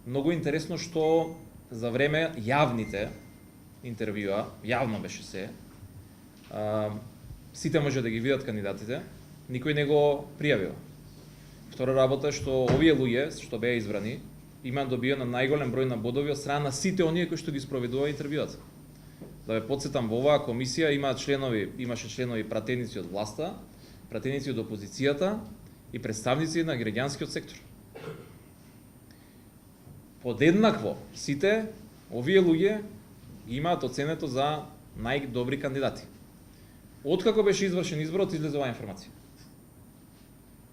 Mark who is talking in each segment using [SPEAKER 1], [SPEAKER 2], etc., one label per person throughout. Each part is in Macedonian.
[SPEAKER 1] Многу интересно што за време јавните интервјуа, јавно беше се, сите може да ги видат кандидатите, никој не го пријавил. Втора работа е што овие луѓе што беа избрани имаат добиено најголем број на бодови од страна на сите оние кои што ги спроведува интервјуата. Да ве потсетам, во оваа комисија имаше членови пратеници од власта, пратеници од опозицијата и представници на граѓанскиот сектор. Подеднакво сите овие луѓе имаат оценето за најдобри кандидати. Откако беше извршен изборот, излезе оваа информација.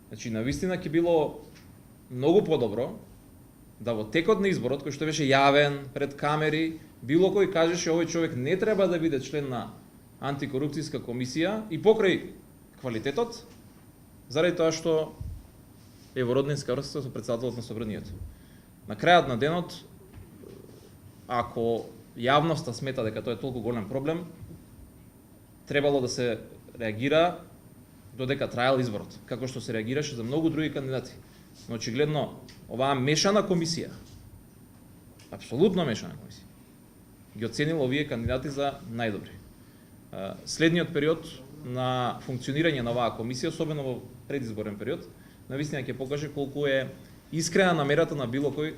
[SPEAKER 1] Значи, навистина ќе било многу подобро да во текот на изборот, кој што беше јавен, пред камери, било кој кажеше овој човек не треба да биде член на антикорупцијска комисија и покрај квалитетот, заради тоа што е во роднинска врска со претседателот на собранието. На крајот на денот, ако јавноста смета дека тоа е толку голем проблем, требало да се реагира додека траел изборот, како што се реагираше за многу други кандидати. Но очигледно оваа мешана комисија, апсолутно мешана комисија, ги оценила овие кандидати за најдобри. Следниот период на функционирање на оваа комисија, особено во предизборен период, навистина ќе покаже колку е искрена намерата на било кој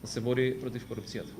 [SPEAKER 1] да се бори против корупцијата.